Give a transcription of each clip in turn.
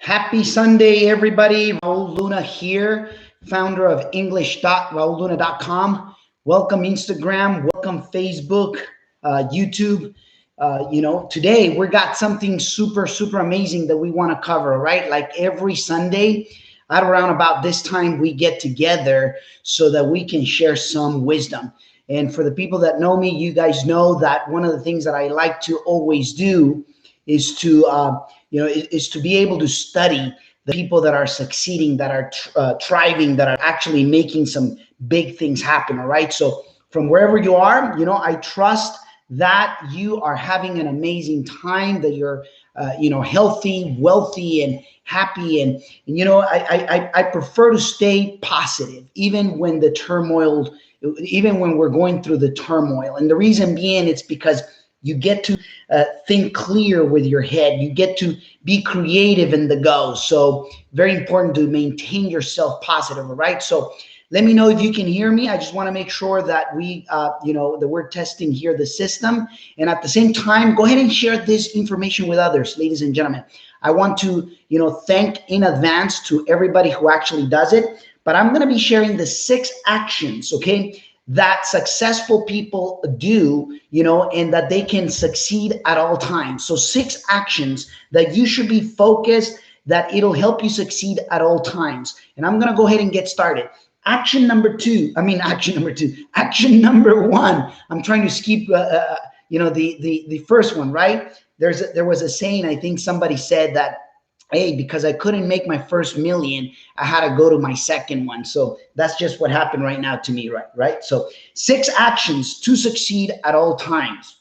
Happy Sunday, everybody. Raul Luna here, founder of English.RaulLuna.com. Welcome Instagram, welcome Facebook, YouTube. Today we got something super amazing that we want to cover, right? Like every Sunday at around about this time, we get together so that we can share some wisdom. And for the people that know me, you guys know that one of the things that I like to always do is to be able to study the people that are succeeding, that are thriving, that are actually making some big things happen. All right. So from wherever you are, I trust that you are having an amazing time, that you're, healthy, wealthy, and happy. And I prefer to stay positive, even when the turmoil, even when we're going through the turmoil. And the reason being, it's because you get to think clear with your head. You get to be creative in the go. So very important to maintain yourself positive, all right? So let me know if you can hear me. I just want to make sure that that we're testing here the system. And at the same time, go ahead and share this information with others, ladies and gentlemen. I want to, thank in advance to everybody who actually does it. But I'm going to be sharing the 6 actions, okay, that successful people do, and that they can succeed at all times. So 6 actions that you should be focused, that it'll help you succeed at all times. And I'm going to go ahead and get started. Action number 1. I'm trying to skip, the first one, right? There was a saying, I think somebody said that, hey, because I couldn't make my first million, I had to go to my second one. So that's just what happened right now to me, right? So 6 actions to succeed at all times.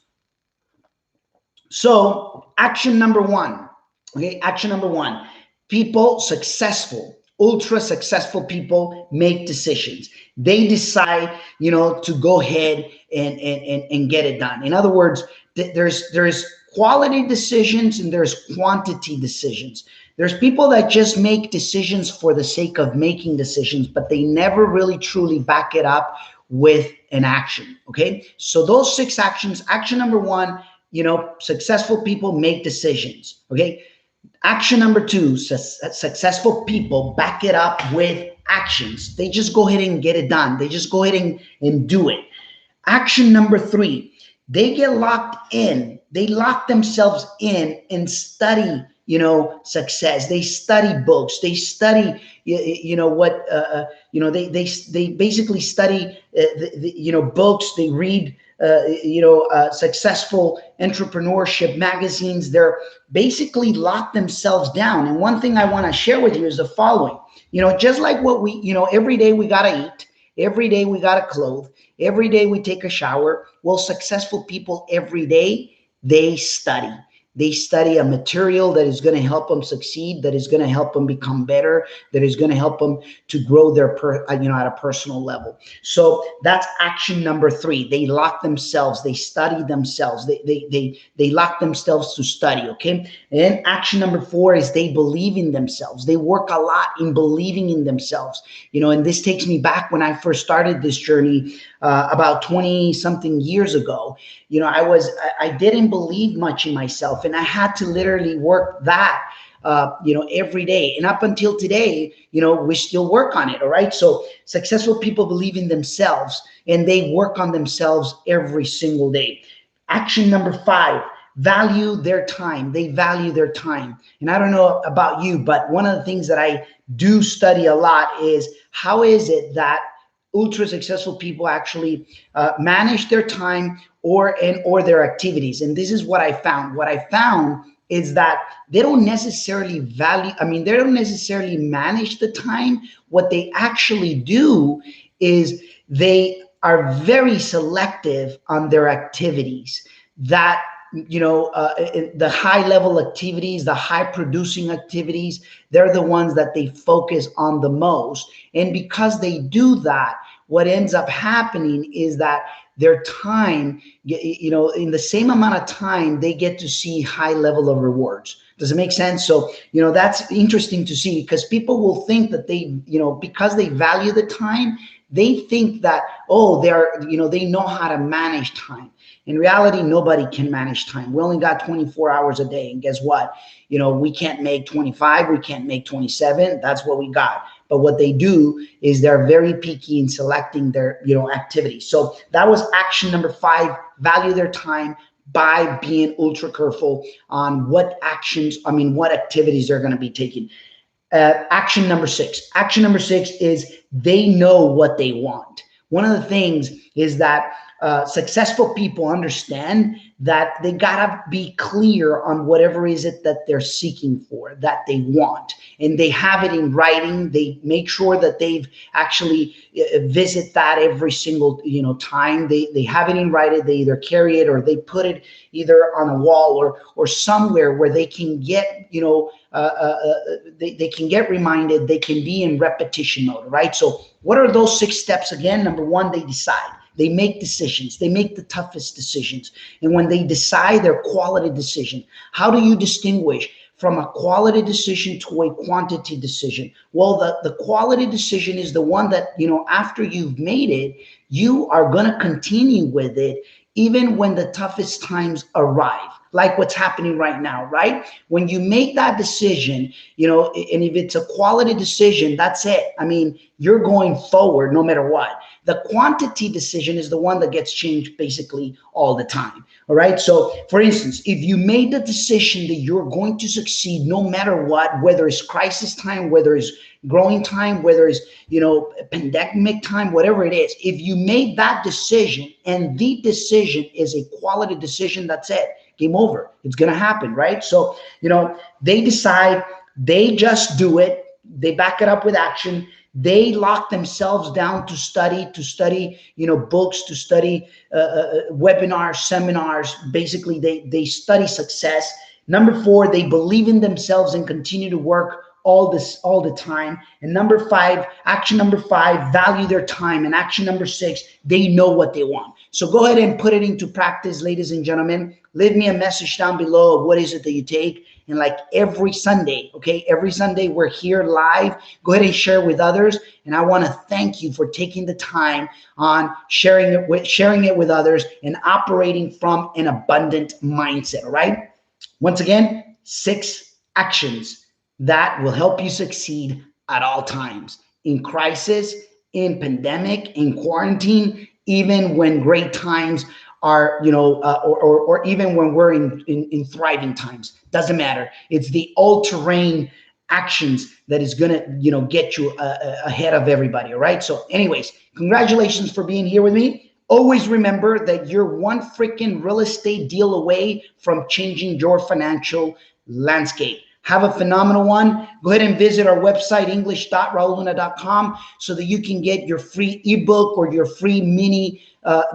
So action number 1, okay? Action number 1, people successful, ultra successful people make decisions. They decide, to go ahead and get it done. In other words, there's quality decisions and there's quantity decisions. There's people that just make decisions for the sake of making decisions, but they never really truly back it up with an action. Okay. So those 6 actions. Action number 1, successful people make decisions. Okay. Action number 2, successful people back it up with actions. They just go ahead and get it done. They just go ahead and do it. Action number 3, they get locked in. They lock themselves in and study, success. They study books. They study, they basically study, books. They read, successful entrepreneurship magazines. They're basically locked themselves down. And one thing I want to share with you is the following, just like what we, every day we got to eat, every day we got to clothe, every day we take a shower. Well, successful people every day, they study. They study a material that is going to help them succeed, that is going to help them become better, that is going to help them to grow their, at a personal level. So that's action number 3. They lock themselves. They study themselves. They lock themselves to study. Okay. And then action number 4 is they believe in themselves. They work a lot in believing in themselves. And this takes me back when I first started this journey about 20 something years ago. I didn't believe much in myself, and I had to literally work that, every day. And up until today, we still work on it. All right. So successful people believe in themselves and they work on themselves every single day. Action number 5, value their time. They value their time. And I don't know about you, but one of the things that I do study a lot is how is it that ultra successful people actually manage their time or their activities. And this is what I found. What I found is that they don't necessarily they don't necessarily manage the time. What they actually do is they are very selective on their activities. That the high level activities, the high producing activities, they're the ones that they focus on the most. And because they do that, what ends up happening is that their time, in the same amount of time, they get to see high level of rewards. Does it make sense? So, that's interesting to see, because people will think that they, because they value the time, they think that, oh, they know how to manage time. In reality, nobody can manage time. We only got 24 hours a day. And guess what? We can't make 25, we can't make 27. That's what we got. But what they do is they're very picky in selecting their, activities. So that was action number 5, value their time by being ultra careful on what activities they're going to be taking. Action number 6. Action number 6 is they know what they want. One of the things is that successful people understand that they gotta be clear on whatever is it that they're seeking for, that they want, and they have it in writing. They make sure that they've actually visit that every single time. They have it in writing. They either carry it or they put it either on a wall or somewhere where they can get they can get reminded. They can be in repetition mode, right? So what are those 6 steps again? Number 1, they decide. They make decisions. They make the toughest decisions. And when they decide, they're quality decision. How do you distinguish from a quality decision to a quantity decision? Well, the quality decision is the one that, after you've made it, you are going to continue with it even when the toughest times arrive, like what's happening right now, right? When you make that decision, and if it's a quality decision, that's it. I mean, you're going forward no matter what. The quantity decision is the one that gets changed basically all the time. All right. So for instance, if you made the decision that you're going to succeed no matter what, whether it's crisis time, whether it's growing time, whether it's, pandemic time, whatever it is, if you made that decision and the decision is a quality decision, that's it. Game over. It's going to happen. Right. So, they decide, they just do it. They back it up with action. They lock themselves down to study, books, to study webinars, seminars. Basically, they study success. Number 4, they believe in themselves and continue to work all the time. And number 5, action number 5, value their time. And action number 6, they know what they want. So go ahead and put it into practice, ladies and gentlemen. Leave me a message down below of what is it that you take. And like every Sunday, okay, every Sunday we're here live. Go ahead and share with others. And I want to thank you for taking the time on sharing it with others and operating from an abundant mindset. All right. Once again, 6 actions that will help you succeed at all times, in crisis, in pandemic, in quarantine, even when great times are, or even when we're in thriving times. Doesn't matter. It's the all-terrain actions that is going to, get you ahead of everybody. All right. So anyways, congratulations for being here with me. Always remember that you're one freaking real estate deal away from changing your financial landscape. Have a phenomenal one. Go ahead and visit our website, english.rauluna.com, so that you can get your free ebook or your free mini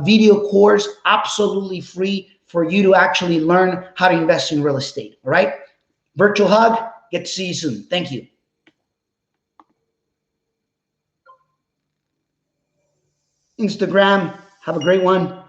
video course, absolutely free, for you to actually learn how to invest in real estate. All right. Virtual hug. Get to see you soon. Thank you. Instagram. Have a great one.